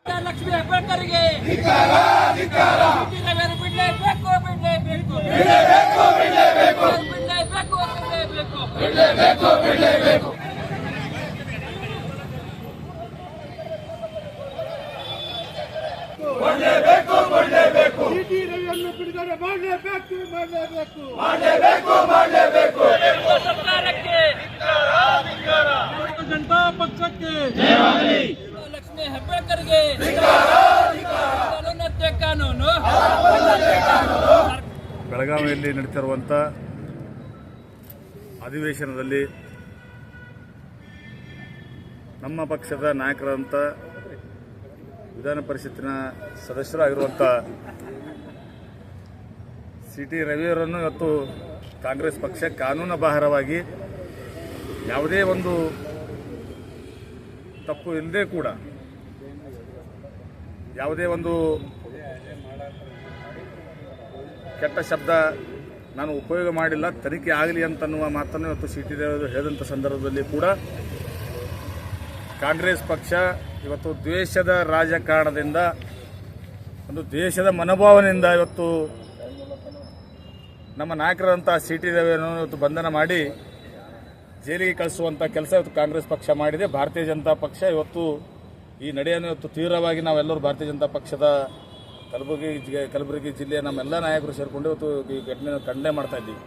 Lakshmi ಹೆಬ್ಬಾಳ್ಕರ್ಗೆ ಬಿಡಲೇಬೇಕು. City ರವಿಯನ್ನು ಬಿಡುಗಡೆ ಮಾಡಲೇಬೇಕು. ಸರ್ಕಾರಕ್ಕೆ ಜನತಾ ಪಕ್ಷಕ್ಕೆ ಲಕ್ಷ್ಮೀ ಹೆಬ್ಬಾಳ್ಕರ್ಗೆ ಕಾನೂನು. ಬೆಳಗಾವಿಯಲ್ಲಿ ನಡೀತಿರುವಂಥ ಅಧಿವೇಶನದಲ್ಲಿ ನಮ್ಮ ಪಕ್ಷದ ನಾಯಕರಂತ ವಿಧಾನ ಪರಿಷತ್ತಿನ ಸದಸ್ಯರಾಗಿರುವಂಥ ಸಿಟಿ ರವಿಯವರನ್ನು ಇವತ್ತು ಕಾಂಗ್ರೆಸ್ ಪಕ್ಷ ಕಾನೂನು ಬಾಹಿರವಾಗಿ ಯಾವುದೇ ಒಂದು ತಪ್ಪು ಇಲ್ಲದೆ ಕೂಡ ಯಾವುದೇ ಒಂದು ಕೆಟ್ಟ ಶಬ್ದ ನಾನು ಉಪಯೋಗ ಮಾಡಿಲ್ಲ, ತನಿಖೆ ಆಗಲಿ ಅಂತನ್ನುವ ಮಾತನ್ನು ಇವತ್ತು ಸಿಟಿ ರವಿ ಹೇಳಿದಂಥ ಸಂದರ್ಭದಲ್ಲಿ ಕೂಡ ಕಾಂಗ್ರೆಸ್ ಪಕ್ಷ ಇವತ್ತು ದ್ವೇಷದ ರಾಜಕಾರಣದಿಂದ ಒಂದು ದೇಶದ ಮನೋಭಾವನೆಯಿಂದ ಇವತ್ತು ನಮ್ಮ ನಾಯಕರಂಥ ಸಿಟಿ ರವಿಯನ್ನು ಇವತ್ತು ಬಂಧನ ಮಾಡಿ ಜೈಲಿಗೆ ಕಳಿಸುವಂಥ ಕೆಲಸ ಇವತ್ತು ಕಾಂಗ್ರೆಸ್ ಪಕ್ಷ ಮಾಡಿದೆ. ಭಾರತೀಯ ಜನತಾ ಪಕ್ಷ ಇವತ್ತು ಈ ನಡೆಯನ್ನು ಇವತ್ತು ತೀವ್ರವಾಗಿ ನಾವೆಲ್ಲರೂ ಭಾರತೀಯ ಜನತಾ ಪಕ್ಷದ ಕಲಬುರಗಿ ಜಿಲ್ಲೆಯ ನಮ್ಮೆಲ್ಲ ನಾಯಕರು ಸೇರಿಕೊಂಡು ಇವತ್ತು ಈ ಘಟನೆ ಖಂಡನೆ ಮಾಡ್ತಾ ಇದ್ದೀವಿ.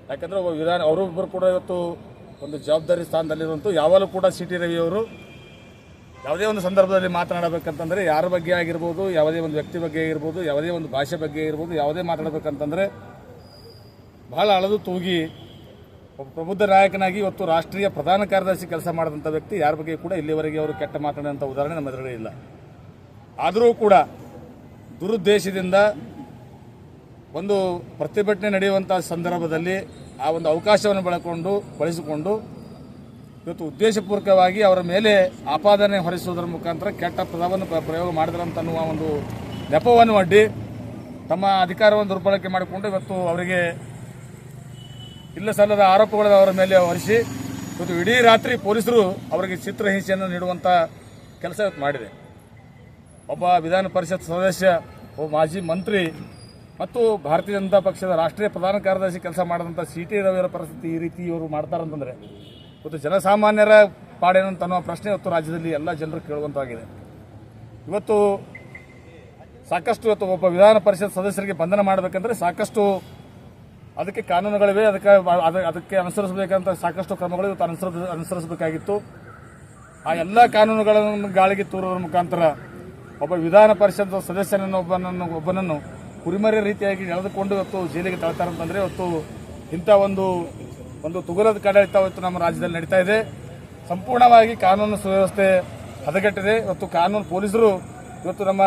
ಯಾಕಂದರೆ ಅವರೊಬ್ಬರು ಕೂಡ ಇವತ್ತು ಒಂದು ಜವಾಬ್ದಾರಿ ಸ್ಥಾನದಲ್ಲಿರುವಂಥ ಯಾವಾಗಲೂ ಕೂಡ ಸಿಟಿ ರವಿಯವರು ಯಾವುದೇ ಒಂದು ಸಂದರ್ಭದಲ್ಲಿ ಮಾತನಾಡಬೇಕಂತಂದರೆ ಯಾರ ಬಗ್ಗೆ ಆಗಿರ್ಬೋದು, ಯಾವುದೇ ಒಂದು ವ್ಯಕ್ತಿ ಬಗ್ಗೆ ಆಗಿರ್ಬೋದು, ಯಾವುದೇ ಒಂದು ಭಾಷೆ ಬಗ್ಗೆ ಆಗಿರ್ಬೋದು, ಯಾವುದೇ ಮಾತಾಡಬೇಕಂತಂದರೆ ಬಹಳ ಅಳದು ತೂಗಿ ಒಬ್ಬ ಪ್ರಬುದ್ಧ ನಾಯಕನಾಗಿ ಇವತ್ತು ರಾಷ್ಟ್ರೀಯ ಪ್ರಧಾನ ಕಾರ್ಯದರ್ಶಿ ಕೆಲಸ ಮಾಡಿದಂಥ ವ್ಯಕ್ತಿ ಯಾರ ಬಗ್ಗೆ ಕೂಡ ಇಲ್ಲಿವರೆಗೆ ಅವರು ಕೆಟ್ಟ ಮಾತಾಡಿದಂಥ ಉದಾಹರಣೆ ನಮ್ಮ ಎದುರುಗಡೆ ಇಲ್ಲ. ಆದರೂ ಕೂಡ ದುರುದ್ದೇಶದಿಂದ ಒಂದು ಪ್ರತಿಭಟನೆ ನಡೆಯುವಂಥ ಸಂದರ್ಭದಲ್ಲಿ ಆ ಒಂದು ಅವಕಾಶವನ್ನು ಬಳಸಿಕೊಂಡು ಇವತ್ತು ಉದ್ದೇಶಪೂರ್ವಕವಾಗಿ ಅವರ ಮೇಲೆ ಆಪಾದನೆ ಹೊರಿಸುವುದರ ಮುಖಾಂತರ ಕೆಟ್ಟ ಪದವನ್ನು ಪ್ರಯೋಗ ಮಾಡಿದ್ರಂತನ್ನುವ ಒಂದು ನೆಪವನ್ನು ಅಡ್ಡಿ ತಮ್ಮ ಅಧಿಕಾರವನ್ನು ದುರ್ಬಳಕೆ ಮಾಡಿಕೊಂಡು ಇವತ್ತು ಅವರಿಗೆ ಇಲ್ಲ ಸಲ್ಲದ ಆರೋಪಗಳನ್ನು ಅವರ ಮೇಲೆ ಹೊರಿಸಿ ಇವತ್ತು ಇಡೀ ರಾತ್ರಿ ಪೊಲೀಸರು ಅವರಿಗೆ ಚಿತ್ರಹಿಂಸೆಯನ್ನು ನೀಡುವಂಥ ಕೆಲಸ ಇವತ್ತು ಮಾಡಿದೆ. ಒಬ್ಬ ವಿಧಾನ ಪರಿಷತ್ ಸದಸ್ಯ, ಒಬ್ಬ ಮಾಜಿ ಮಂತ್ರಿ ಮತ್ತು ಭಾರತೀಯ ಜನತಾ ಪಕ್ಷದ ರಾಷ್ಟ್ರೀಯ ಪ್ರಧಾನ ಕಾರ್ಯದರ್ಶಿ ಕೆಲಸ ಮಾಡಿದಂಥ ಸಿಟಿ ರವಿಯವರ ಪರಿಸ್ಥಿತಿ ಈ ರೀತಿ ಇವರು ಮಾಡ್ತಾರಂತಂದರೆ ಇವತ್ತು ಜನಸಾಮಾನ್ಯರ ಪಾಡೇನಂತ ಅನ್ನೋ ಪ್ರಶ್ನೆ ಇವತ್ತು ರಾಜ್ಯದಲ್ಲಿ ಎಲ್ಲ ಜನರು ಕೇಳುವಂತಾಗಿದೆ. ಇವತ್ತು ಸಾಕಷ್ಟು ಒಬ್ಬ ವಿಧಾನ ಪರಿಷತ್ ಸದಸ್ಯರಿಗೆ ಬಂಧನ ಮಾಡಬೇಕಂದ್ರೆ ಸಾಕಷ್ಟು ಅದಕ್ಕೆ ಕಾನೂನುಗಳಿವೆ, ಅದಕ್ಕೆ ಅನುಸರಿಸಬೇಕಂತ ಸಾಕಷ್ಟು ಕ್ರಮಗಳು ಇವತ್ತು ಅನುಸರಿಸಬೇಕಾಗಿತ್ತು. ಆ ಎಲ್ಲ ಕಾನೂನುಗಳನ್ನು ಗಾಳಿಗೆ ತೂರುವುದರ ಮುಖಾಂತರ ಒಬ್ಬ ವಿಧಾನ ಪರಿಷತ್ ಒಬ್ಬನನ್ನು ಕುರಿಮರಿ ರೀತಿಯಾಗಿ ಎಳೆದುಕೊಂಡು ಇವತ್ತು ಜೈಲಿಗೆ ತಳ್ತಾರಂತಂದರೆ ಇವತ್ತು ಇಂಥ ಒಂದು ತುಗುಲದ ಆಡಳಿತ ಇವತ್ತು ನಮ್ಮ ರಾಜ್ಯದಲ್ಲಿ ನಡೀತಾ ಇದೆ. ಸಂಪೂರ್ಣವಾಗಿ ಕಾನೂನು ಸುವ್ಯವಸ್ಥೆ ಹದಗೆಟ್ಟಿದೆ. ಇವತ್ತು ಕಾನೂನು ಪೊಲೀಸರು ಇವತ್ತು ನಮ್ಮ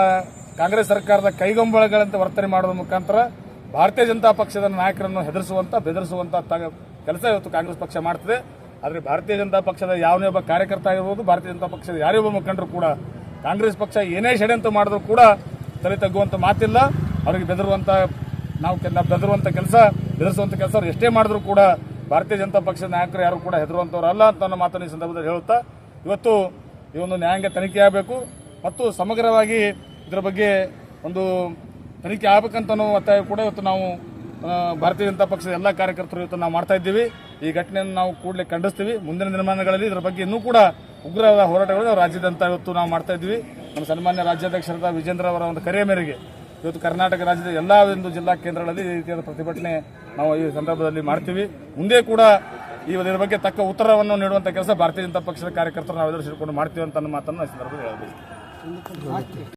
ಕಾಂಗ್ರೆಸ್ ಸರ್ಕಾರದ ಕೈಗೊಂಬಳಗಳಂತೆ ವರ್ತನೆ ಮಾಡೋದ್ರ ಮುಖಾಂತರ ಭಾರತೀಯ ಜನತಾ ಪಕ್ಷದ ನಾಯಕರನ್ನು ಬೆದರಿಸುವಂತ ಕೆಲಸ ಇವತ್ತು ಕಾಂಗ್ರೆಸ್ ಪಕ್ಷ ಮಾಡ್ತಿದೆ. ಆದರೆ ಭಾರತೀಯ ಜನತಾ ಪಕ್ಷದ ಯಾವನೇ ಒಬ್ಬ ಕಾರ್ಯಕರ್ತ ಆಗಿರ್ಬೋದು, ಭಾರತೀಯ ಜನತಾ ಪಕ್ಷದ ಯಾರೇ ಒಬ್ಬ ಮುಖಂಡರು ಕೂಡ ಕಾಂಗ್ರೆಸ್ ಪಕ್ಷ ಏನೇ ಷಡ್ಯಂತ್ರ ಮಾಡಿದ್ರು ಕೂಡ ತಲೆ ತಗ್ಗುವಂಥ ಮಾತಿಲ್ಲ. ಅವರಿಗೆ ಬೆದರುವಂಥ ಕೆಲಸ ಅವ್ರು ಎಷ್ಟೇ ಮಾಡಿದ್ರು ಕೂಡ ಭಾರತೀಯ ಜನತಾ ಪಕ್ಷದ ನಾಯಕರು ಯಾರು ಕೂಡ ಹೆದರುವಂಥವ್ರು ಅಲ್ಲ ಅಂತ ಅನ್ನೋ ಮಾತನ್ನು ಈ ಸಂದರ್ಭದಲ್ಲಿ ಹೇಳುತ್ತಾ ಇವತ್ತು ಈ ಒಂದು ನ್ಯಾಯಾಂಗ ತನಿಖೆ ಆಗಬೇಕು ಮತ್ತು ಸಮಗ್ರವಾಗಿ ಇದರ ಬಗ್ಗೆ ಒಂದು ತನಿಖೆ ಆಗಬೇಕಂತ ಒತ್ತಾಯ ಕೂಡ ಇವತ್ತು ನಾವು ಭಾರತೀಯ ಜನತಾ ಪಕ್ಷದ ಎಲ್ಲ ಕಾರ್ಯಕರ್ತರು ಇವತ್ತು ನಾವು ಮಾಡ್ತಾ ಇದ್ದೀವಿ. ಈ ಘಟನೆಯನ್ನು ನಾವು ಕೂಡಲೇ ಖಂಡಿಸ್ತೀವಿ. ಮುಂದಿನ ದಿನಮಾನಗಳಲ್ಲಿ ಇದರ ಬಗ್ಗೆ ಇನ್ನೂ ಕೂಡ ಉಗ್ರವಾದ ಹೋರಾಟಗಳು ರಾಜ್ಯದಂತ ಇವತ್ತು ನಾವು ಮಾಡ್ತಾ ಇದ್ದೀವಿ. ನಮ್ಮ ಸನ್ಮಾನ್ಯ ರಾಜ್ಯಾಧ್ಯಕ್ಷರಾದ ವಿಜೇಂದ್ರ ಅವರ ಒಂದು ಕರೆಯ ಮೇರೆಗೆ ಇವತ್ತು ಕರ್ನಾಟಕ ರಾಜ್ಯದ ಎಲ್ಲ ಒಂದು ಜಿಲ್ಲಾ ಕೇಂದ್ರಗಳಲ್ಲಿ ಈ ರೀತಿಯಾದ ಪ್ರತಿಭಟನೆ ನಾವು ಈ ಸಂದರ್ಭದಲ್ಲಿ ಮಾಡ್ತೀವಿ. ಮುಂದೆ ಕೂಡ ಇದರ ಬಗ್ಗೆ ತಕ್ಕ ಉತ್ತರವನ್ನು ನೀಡುವಂಥ ಕೆಲಸ ಭಾರತೀಯ ಜನತಾ ಪಕ್ಷದ ಕಾರ್ಯಕರ್ತರು ನಾವೆಲ್ಲರೂ ಸೇರಿಕೊಂಡು ಮಾಡ್ತೀವಿ ಅಂತ ಅನ್ನೋ ಮಾತನ್ನು ಈ ಸಂದರ್ಭದಲ್ಲಿ ಹೇಳಬೇಕು.